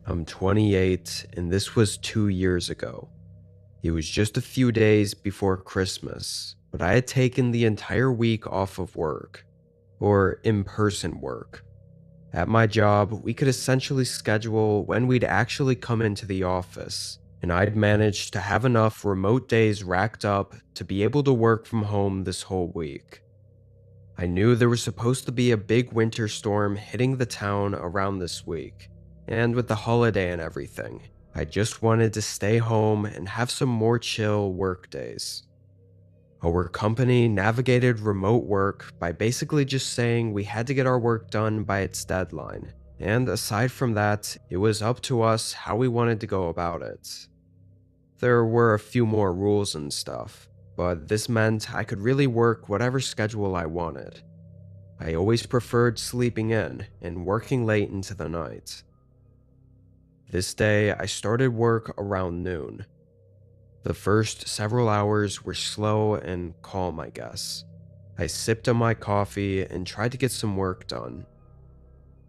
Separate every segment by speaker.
Speaker 1: I'm 28, and this was 2 years ago. It was just a few days before Christmas, but I had taken the entire week off of work, or in-person work. At my job, we could essentially schedule when we'd actually come into the office, and I'd managed to have enough remote days racked up to be able to work from home this whole week. I knew there was supposed to be a big winter storm hitting the town around this week, and with the holiday and everything, I just wanted to stay home and have some more chill work days. Our company navigated remote work by basically just saying we had to get our work done by its deadline, and aside from that, it was up to us how we wanted to go about it. There were a few more rules and stuff, but this meant I could really work whatever schedule I wanted. I always preferred sleeping in and working late into the night. This day, I started work around noon. The first several hours were slow and calm, I guess. I sipped on my coffee and tried to get some work done.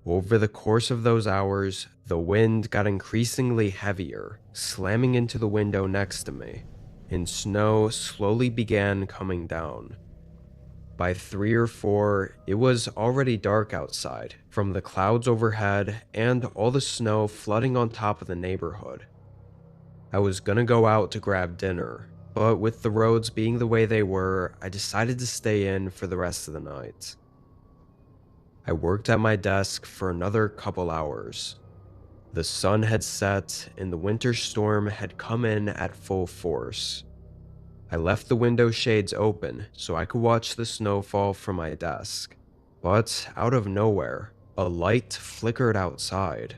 Speaker 1: Over the course of those hours, the wind got increasingly heavier, slamming into the window next to me, and snow slowly began coming down. By 3 or 4, it was already dark outside from the clouds overhead and all the snow flooding on top of the neighborhood. I was gonna go out to grab dinner, but with the roads being the way they were, I decided to stay in for the rest of the night. I worked at my desk for another couple hours. The sun had set and the winter storm had come in at full force. I left the window shades open so I could watch the snow fall from my desk, but out of nowhere, a light flickered outside.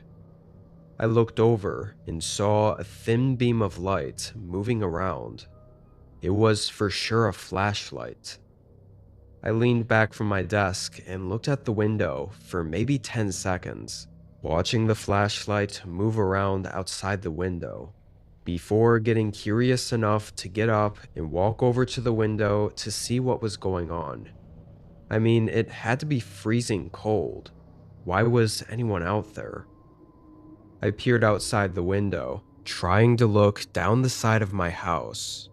Speaker 1: I looked over and saw a thin beam of light moving around. It was for sure a flashlight. I leaned back from my desk and looked at the window for maybe 10 seconds, watching the flashlight move around outside the window, before getting curious enough to get up and walk over to the window to see what was going on. I mean, it had to be freezing cold. Why was anyone out there? I peered outside the window, trying to look down the side of my house.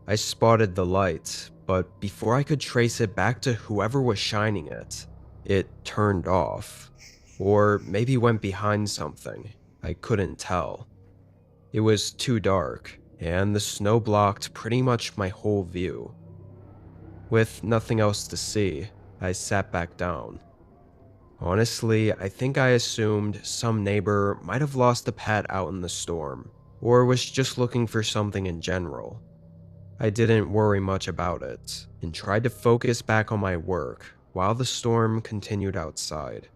Speaker 1: I spotted the light, but before I could trace it back to whoever was shining it, it turned off. Or maybe went behind something. I couldn't tell. It was too dark, and the snow blocked pretty much my whole view. With nothing else to see, I sat back down. Honestly, I think I assumed some neighbor might have lost a pet out in the storm, or was just looking for something in general. I didn't worry much about it, and tried to focus back on my work while the storm continued outside.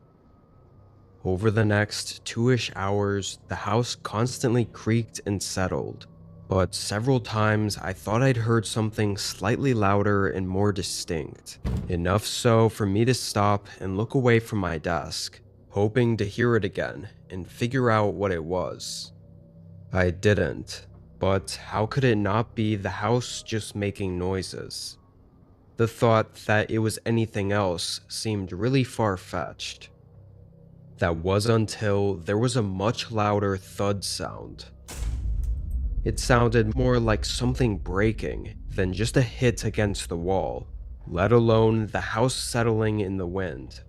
Speaker 1: Over the next 2-ish hours, the house constantly creaked and settled, but several times I thought I'd heard something slightly louder and more distinct, enough so for me to stop and look away from my desk, hoping to hear it again and figure out what it was. I didn't, but how could it not be the house just making noises? The thought that it was anything else seemed really far-fetched. That was until there was a much louder thud sound. It sounded more like something breaking than just a hit against the wall, let alone the house settling in the wind.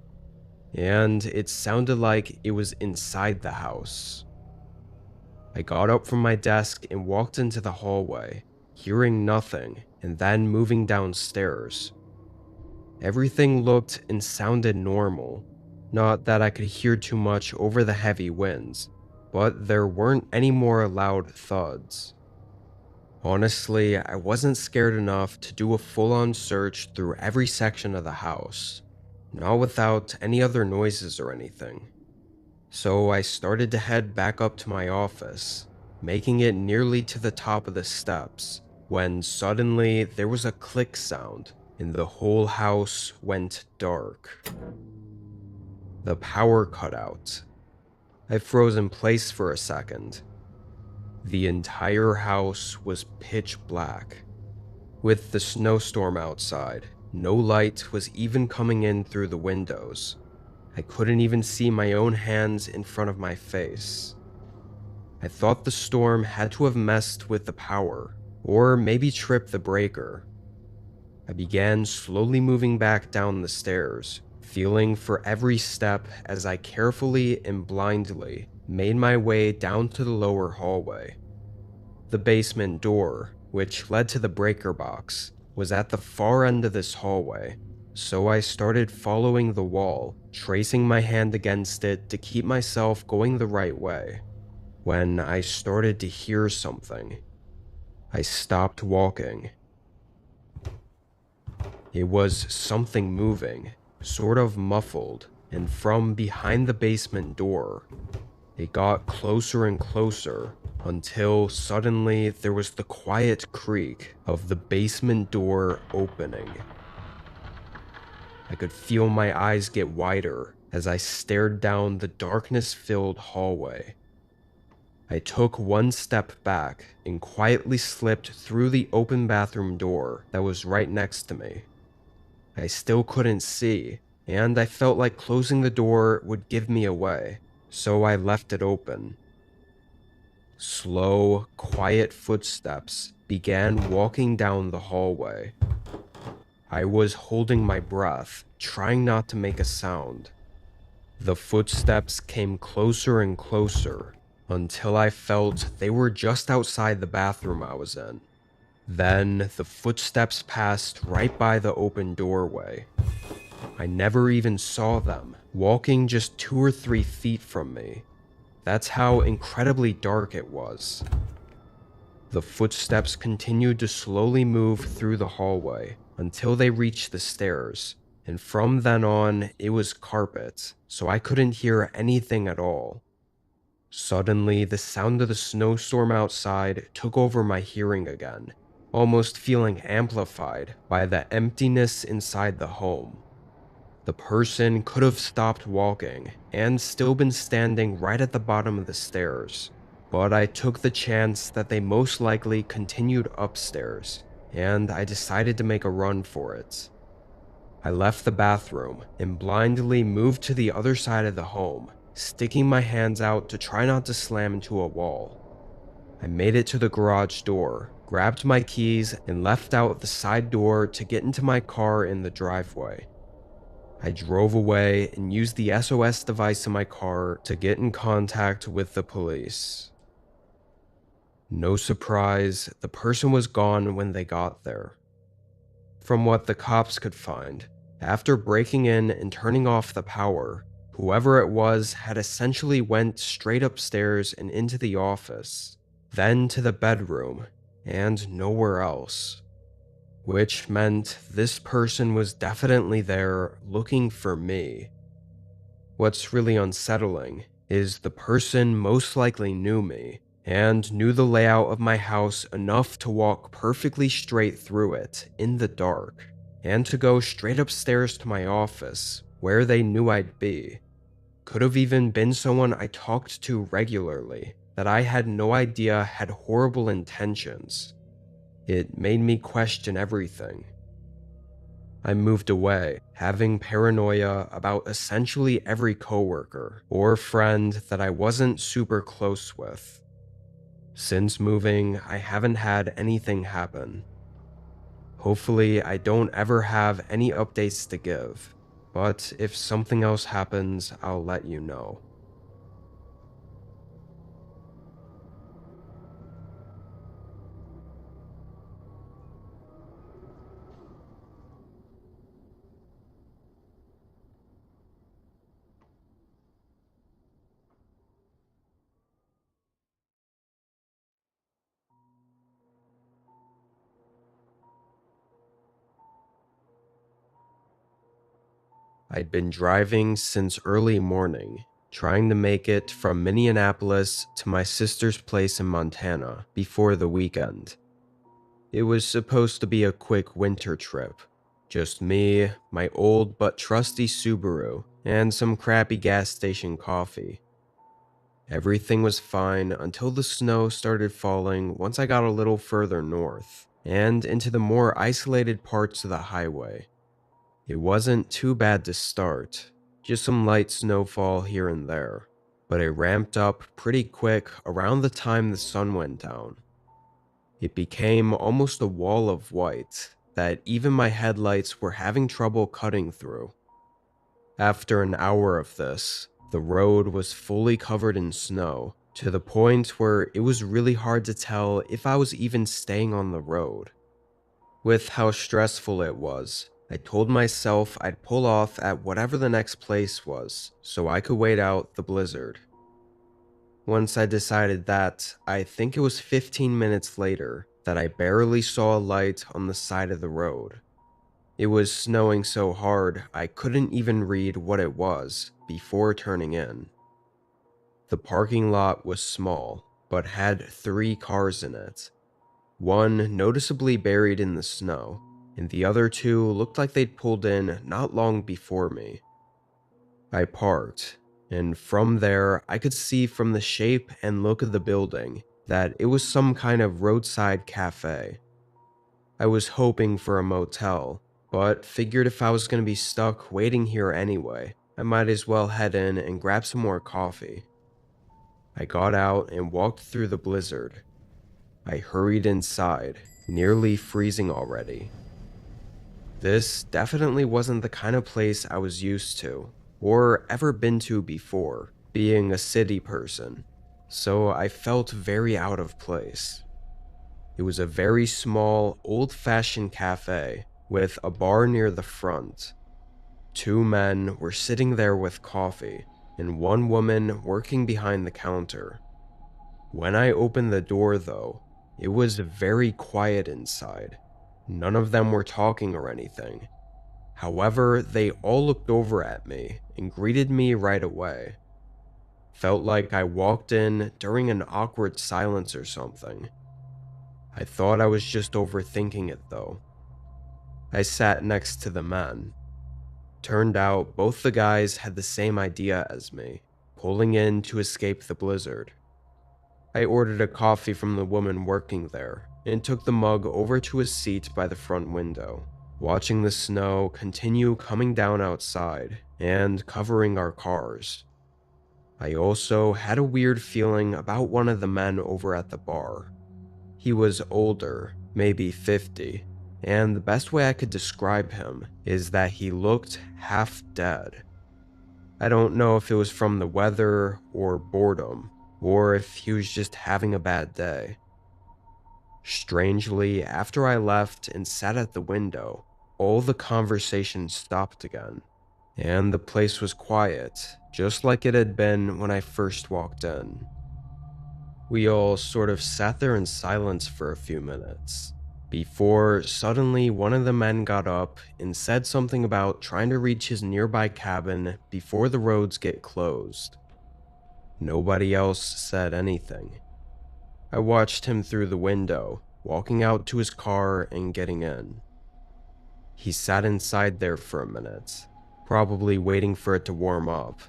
Speaker 1: And it sounded like it was inside the house. I got up from my desk and walked into the hallway, hearing nothing and then moving downstairs. Everything looked and sounded normal. Not that I could hear too much over the heavy winds, but there weren't any more loud thuds. Honestly, I wasn't scared enough to do a full-on search through every section of the house, not without any other noises or anything. So I started to head back up to my office, making it nearly to the top of the steps, when suddenly there was a click sound and the whole house went dark. The power cut out. I froze in place for a second. The entire house was pitch black. With the snowstorm outside, no light was even coming in through the windows. I couldn't even see my own hands in front of my face. I thought the storm had to have messed with the power, or maybe tripped the breaker. I began slowly moving back down the stairs, feeling for every step as I carefully and blindly made my way down to the lower hallway. The basement door, which led to the breaker box, was at the far end of this hallway, so I started following the wall, tracing my hand against it to keep myself going the right way. When I started to hear something, I stopped walking. It was something moving, sort of muffled, and from behind the basement door. It got closer and closer until suddenly there was the quiet creak of the basement door opening. I could feel my eyes get wider as I stared down the darkness-filled hallway. I took one step back and quietly slipped through the open bathroom door that was right next to me. I still couldn't see, and I felt like closing the door would give me away, so I left it open. Slow, quiet footsteps began walking down the hallway. I was holding my breath, trying not to make a sound. The footsteps came closer and closer until I felt they were just outside the bathroom I was in. Then the footsteps passed right by the open doorway. I never even saw them, walking just 2 or 3 feet from me. That's how incredibly dark it was. The footsteps continued to slowly move through the hallway until they reached the stairs, and from then on, it was carpet, so I couldn't hear anything at all. Suddenly, the sound of the snowstorm outside took over my hearing again, almost feeling amplified by the emptiness inside the home. The person could have stopped walking and still been standing right at the bottom of the stairs, but I took the chance that they most likely continued upstairs, and I decided to make a run for it. I left the bathroom and blindly moved to the other side of the home, sticking my hands out to try not to slam into a wall. I made it to the garage door, grabbed my keys, and left out the side door to get into my car in the driveway. I drove away and used the SOS device in my car to get in contact with the police. No surprise, the person was gone when they got there. From what the cops could find, after breaking in and turning off the power, whoever it was had essentially went straight upstairs and into the office, then to the bedroom, and nowhere else. Which meant this person was definitely there looking for me. What's really unsettling is the person most likely knew me and knew the layout of my house enough to walk perfectly straight through it in the dark and to go straight upstairs to my office where they knew I'd be. Could have even been someone I talked to regularly that I had no idea had horrible intentions. It made me question everything. I moved away, having paranoia about essentially every coworker or friend that I wasn't super close with. Since moving, I haven't had anything happen. Hopefully, I don't ever have any updates to give, but if something else happens, I'll let you know. I'd been driving since early morning, trying to make it from Minneapolis to my sister's place in Montana before the weekend. It was supposed to be a quick winter trip. Just me, my old but trusty Subaru, and some crappy gas station coffee. Everything was fine until the snow started falling once I got a little further north, and into the more isolated parts of the highway. It wasn't too bad to start, just some light snowfall here and there. but it ramped up pretty quick around the time the sun went down. It became almost a wall of white that even my headlights were having trouble cutting through. After an hour of this, the road was fully covered in snow, to the point where it was really hard to tell if I was even staying on the road. With how stressful it was, I told myself I'd pull off at whatever the next place was so I could wait out the blizzard. Once I decided that, I think it was 15 minutes later that I barely saw a light on the side of the road. It was snowing so hard I couldn't even read what it was before turning in. The parking lot was small, but had 3 cars in it. One noticeably buried in the snow, and the other 2 looked like they'd pulled in not long before me. I parked, and from there I could see from the shape and look of the building that it was some kind of roadside cafe. I was hoping for a motel, but figured if I was going to be stuck waiting here anyway, I might as well head in and grab some more coffee. I got out and walked through the blizzard. I hurried inside, nearly freezing already. This definitely wasn't the kind of place I was used to, or ever been to before, being a city person, so I felt very out of place. It was a very small, old-fashioned cafe with a bar near the front. 2 men were sitting there with coffee, and 1 woman working behind the counter. When I opened the door, though, it was very quiet inside. None of them were talking or anything. However, they all looked over at me and greeted me right away. Felt like I walked in during an awkward silence or something. I thought I was just overthinking it though. I sat next to the men. Turned out both the guys had the same idea as me, pulling in to escape the blizzard. I ordered a coffee from the woman working there and took the mug over to a seat by the front window, watching the snow continue coming down outside and covering our cars. I also had a weird feeling about one of the men over at the bar. He was older, maybe 50, and the best way I could describe him is that he looked half dead. I don't know if it was from the weather or boredom, or if he was just having a bad day. Strangely, after I left and sat at the window, all the conversation stopped again, and the place was quiet, just like it had been when I first walked in. We all sort of sat there in silence for a few minutes, before suddenly one of the men got up and said something about trying to reach his nearby cabin before the roads get closed. Nobody else said anything. I watched him through the window, walking out to his car and getting in. He sat inside there for a minute, probably waiting for it to warm up.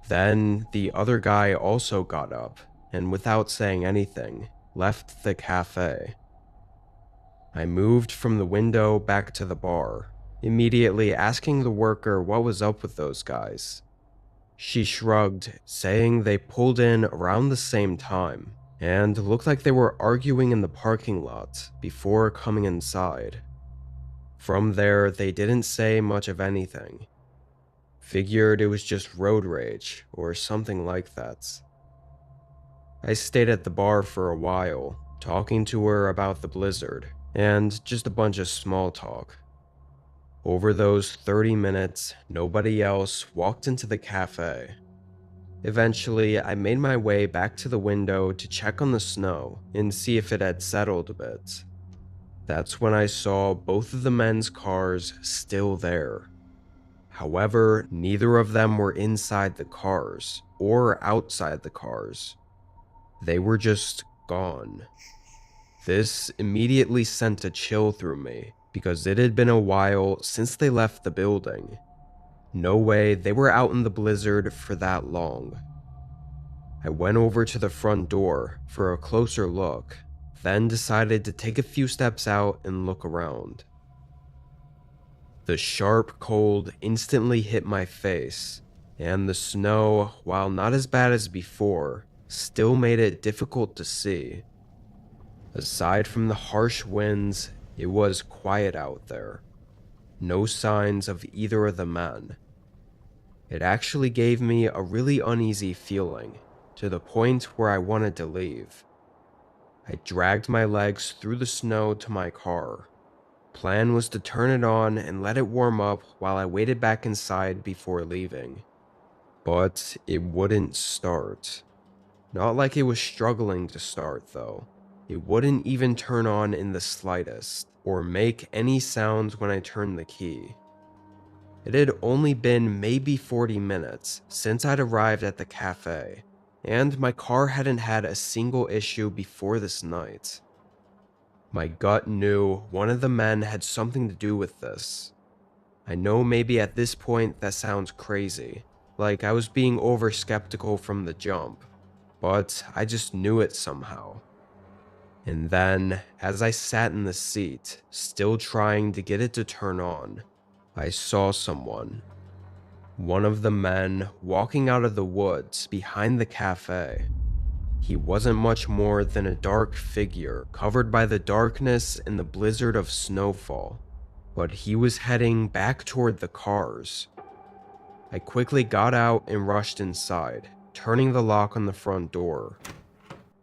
Speaker 1: Then the other guy also got up and, without saying anything, left the cafe. I moved from the window back to the bar, immediately asking the worker what was up with those guys. She shrugged, saying they pulled in around the same time and looked like they were arguing in the parking lot before coming inside. From there, they didn't say much of anything. Figured it was just road rage or something like that. I stayed at the bar for a while, talking to her about the blizzard and just a bunch of small talk. Over those 30 minutes, nobody else walked into the cafe. Eventually, I made my way back to the window to check on the snow and see if it had settled a bit. That's when I saw both of the men's cars still there. However, neither of them were inside the cars or outside the cars. They were just gone. This immediately sent a chill through me because it had been a while since they left the building. No way they were out in the blizzard for that long. I went over to the front door for a closer look, then decided to take a few steps out and look around. The sharp cold instantly hit my face, and the snow, while not as bad as before, still made it difficult to see. Aside from the harsh winds, it was quiet out there. No signs of either of the men. It actually gave me a really uneasy feeling, to the point where I wanted to leave. I dragged my legs through the snow to my car. Plan was to turn it on and let it warm up while I waited back inside before leaving. But it wouldn't start. Not like it was struggling to start, though. It wouldn't even turn on in the slightest, or make any sounds when I turned the key. It had only been maybe 40 minutes since I'd arrived at the cafe, and my car hadn't had a single issue before this night. My gut knew one of the men had something to do with this. I know maybe at this point that sounds crazy, like I was being over skeptical from the jump, but I just knew it somehow. And then, as I sat in the seat, still trying to get it to turn on, I saw someone. One of the men walking out of the woods behind the cafe. He wasn't much more than a dark figure covered by the darkness and the blizzard of snowfall, but he was heading back toward the cars. I quickly got out and rushed inside, turning the lock on the front door.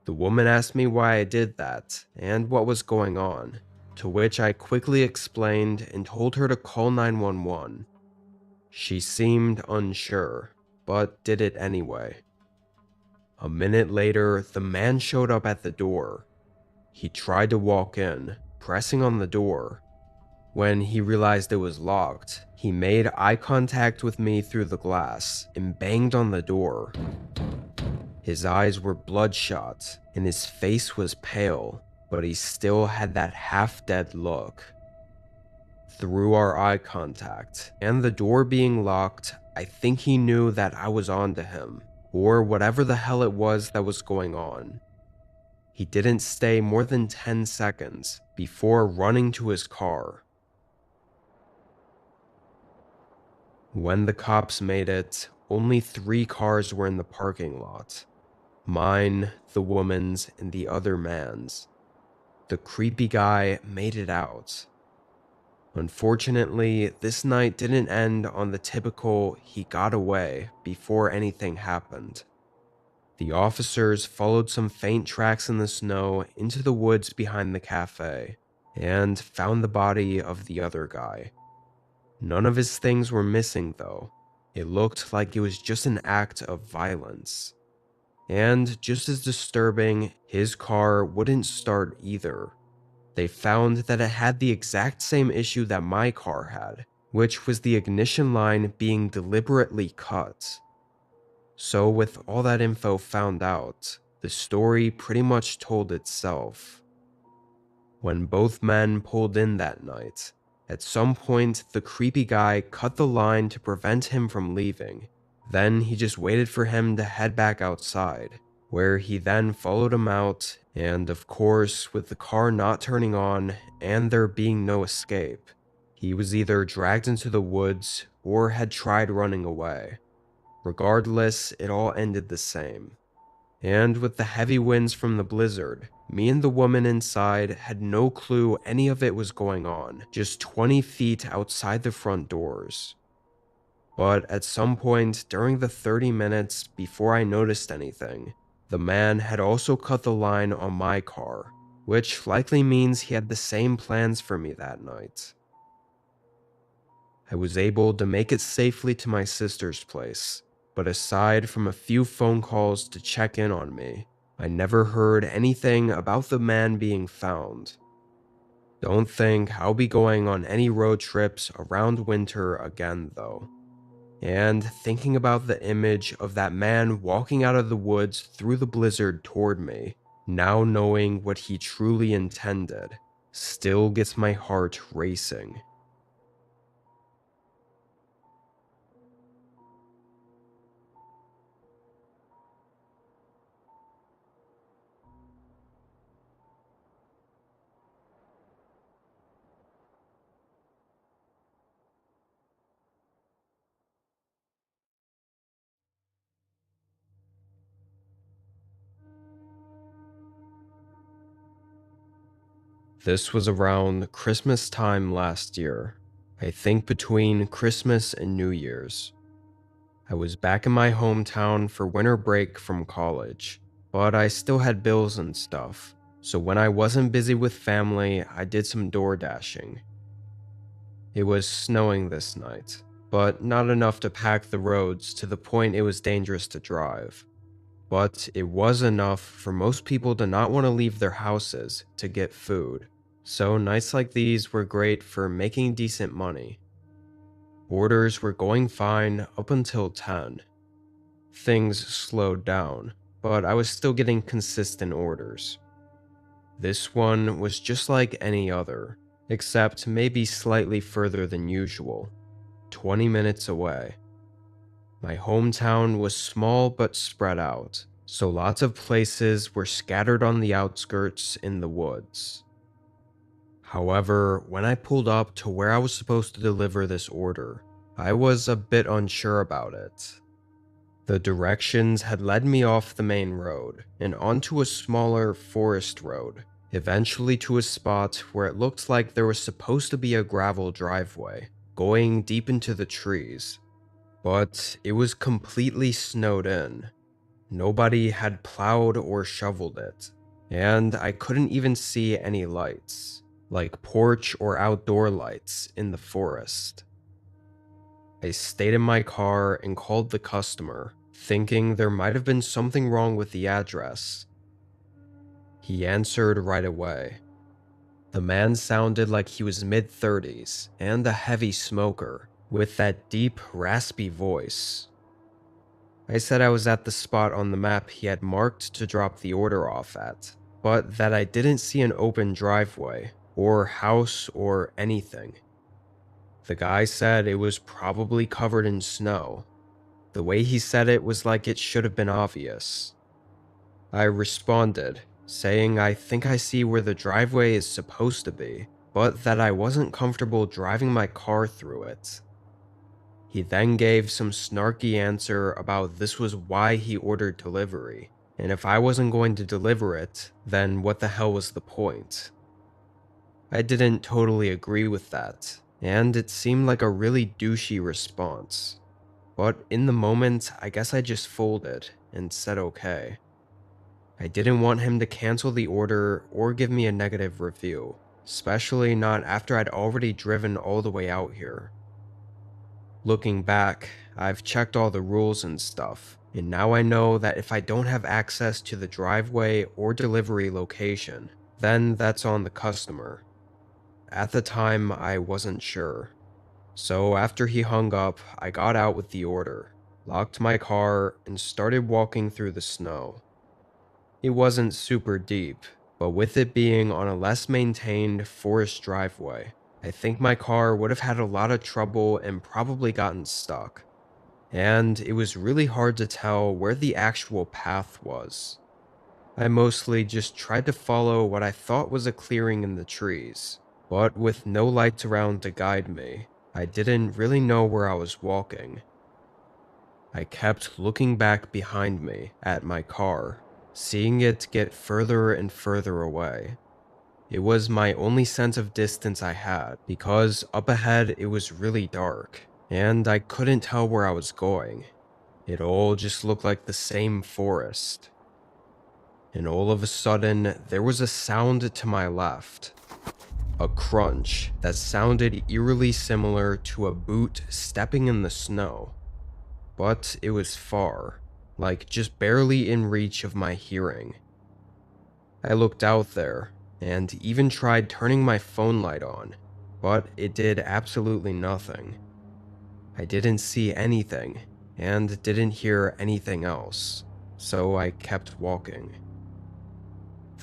Speaker 1: The woman asked me why I did that and what was going on, to which I quickly explained and told her to call 911. She seemed unsure, but did it anyway. A minute later, the man showed up at the door. He tried to walk in, pressing on the door. When he realized it was locked, he made eye contact with me through the glass and banged on the door. His eyes were bloodshot, and his face was pale, but he still had that half-dead look. Through our eye contact, and the door being locked, I think he knew that I was onto him, or whatever the hell it was that was going on. He didn't stay more than 10 seconds before running to his car. When the cops made it, only 3 cars were in the parking lot. Mine, the woman's, and the other man's. The creepy guy made it out. Unfortunately, this night didn't end on the typical he got away before anything happened. The officers followed some faint tracks in the snow into the woods behind the cafe and found the body of the other guy. None of his things were missing though. It looked like it was just an act of violence. And just as disturbing, his car wouldn't start either. They found that it had the exact same issue that my car had, which was the ignition line being deliberately cut. So with all that info found out, the story pretty much told itself. When both men pulled in that night, at some point the creepy guy cut the line to prevent him from leaving. Then he just waited for him to head back outside, where he then followed him out, and of course, with the car not turning on and there being no escape, he was either dragged into the woods or had tried running away. Regardless, it all ended the same. And with the heavy winds from the blizzard, me and the woman inside had no clue any of it was going on, just 20 feet outside the front doors. But at some point during the 30 minutes before I noticed anything, the man had also cut the line on my car, which likely means he had the same plans for me that night. I was able to make it safely to my sister's place, but aside from a few phone calls to check in on me, I never heard anything about the man being found. Don't think I'll be going on any road trips around winter again though. And thinking about the image of that man walking out of the woods through the blizzard toward me, now knowing what he truly intended, still gets my heart racing. This was around Christmas time last year. I think between Christmas and New Year's. I was back in my hometown for winter break from college, but I still had bills and stuff. So when I wasn't busy with family, I did some door dashing. It was snowing this night, but not enough to pack the roads to the point it was dangerous to drive. But it was enough for most people to not want to leave their houses to get food. So nights like these were great for making decent money. Orders were going fine up until 10. Things slowed down, but I was still getting consistent orders. This one was just like any other, except maybe slightly further than usual, 20 minutes away. My hometown was small but spread out, so lots of places were scattered on the outskirts in the woods. However, when I pulled up to where I was supposed to deliver this order, I was a bit unsure about it. The directions had led me off the main road and onto a smaller forest road, eventually to a spot where it looked like there was supposed to be a gravel driveway going deep into the trees. But it was completely snowed in. Nobody had plowed or shoveled it, and I couldn't even see any lights, like porch or outdoor lights in the forest. I stayed in my car and called the customer, thinking there might have been something wrong with the address. He answered right away. The man sounded like he was mid-30s and a heavy smoker, with that deep, raspy voice. I said I was at the spot on the map he had marked to drop the order off at, but that I didn't see an open driveway, or house, or anything. The guy said it was probably covered in snow. The way he said it was like it should have been obvious. I responded, saying I think I see where the driveway is supposed to be, but that I wasn't comfortable driving my car through it. He then gave some snarky answer about this was why he ordered delivery, and if I wasn't going to deliver it, then what the hell was the point? I didn't totally agree with that, and it seemed like a really douchey response. But in the moment, I guess I just folded and said okay. I didn't want him to cancel the order or give me a negative review, especially not after I'd already driven all the way out here. Looking back, I've checked all the rules and stuff, and now I know that if I don't have access to the driveway or delivery location, then that's on the customer. At the time, I wasn't sure. So after he hung up, I got out with the order, locked my car, and started walking through the snow. It wasn't super deep, but with it being on a less maintained forest driveway, I think my car would have had a lot of trouble and probably gotten stuck. And it was really hard to tell where the actual path was. I mostly just tried to follow what I thought was a clearing in the trees, but with no lights around to guide me, I didn't really know where I was walking. I kept looking back behind me at my car, seeing it get further and further away. It was my only sense of distance I had, because up ahead it was really dark, and I couldn't tell where I was going. It all just looked like the same forest. And all of a sudden, there was a sound to my left. A crunch that sounded eerily similar to a boot stepping in the snow. But it was far, like just barely in reach of my hearing. I looked out there, and even tried turning my phone light on, but it did absolutely nothing. I didn't see anything, and didn't hear anything else, so I kept walking.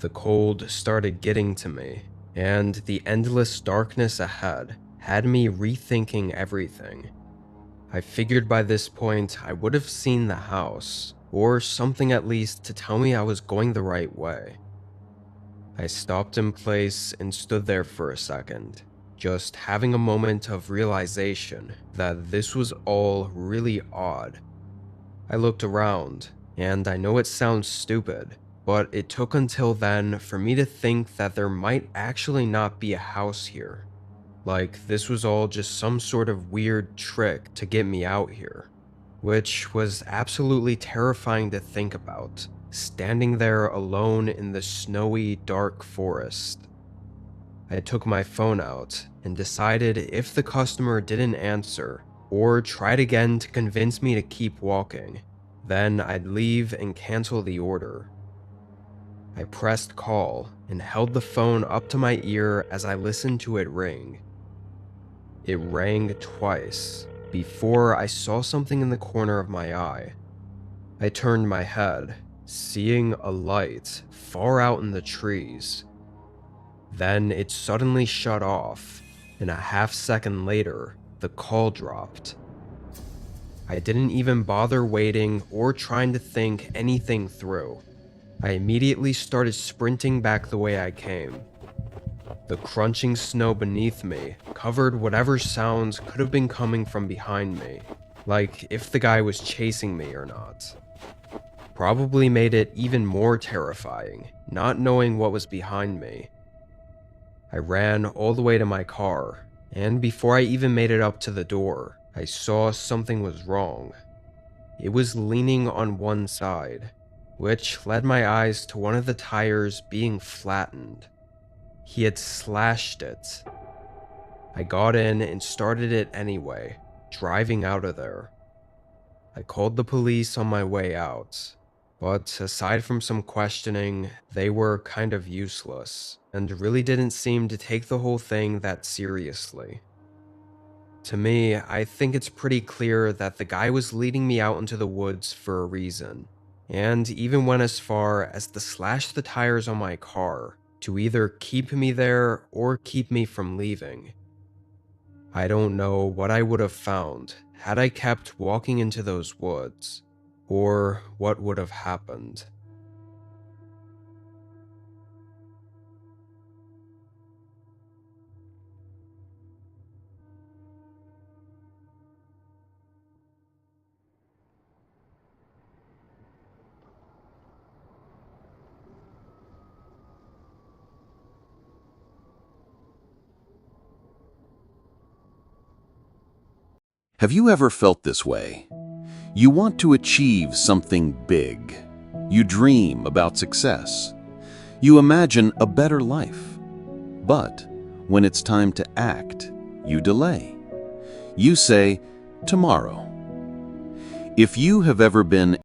Speaker 1: The cold started getting to me, and the endless darkness ahead had me rethinking everything. I figured by this point I would have seen the house, or something at least to tell me I was going the right way. I stopped in place and stood there for a second, just having a moment of realization that this was all really odd. I looked around, and I know it sounds stupid, but it took until then for me to think that there might actually not be a house here. Like this was all just some sort of weird trick to get me out here, which was absolutely terrifying to think about, standing there alone in the snowy, dark forest. I took my phone out and decided if the customer didn't answer or tried again to convince me to keep walking, then I'd leave and cancel the order. I pressed call and held the phone up to my ear as I listened to it ring. It rang twice before I saw something in the corner of my eye. I turned my head, seeing a light far out in the trees. Then it suddenly shut off, and a half-second later, the call dropped. I didn't even bother waiting or trying to think anything through. I immediately started sprinting back the way I came. The crunching snow beneath me covered whatever sounds could have been coming from behind me, like if the guy was chasing me or not. Probably made it even more terrifying, not knowing what was behind me. I ran all the way to my car, and before I even made it up to the door, I saw something was wrong. It was leaning on one side, which led my eyes to one of the tires being flattened. He had slashed it. I got in and started it anyway, driving out of there. I called the police on my way out, but aside from some questioning, they were kind of useless and really didn't seem to take the whole thing that seriously. To me, I think it's pretty clear that the guy was leading me out into the woods for a reason, and even went as far as to slash the tires on my car to either keep me there or keep me from leaving. I don't know what I would have found had I kept walking into those woods, or what would have happened.
Speaker 2: Have you ever felt this way? You want to achieve something big. You dream about success. You imagine a better life. But when it's time to act, you delay. You say, tomorrow. If you have ever been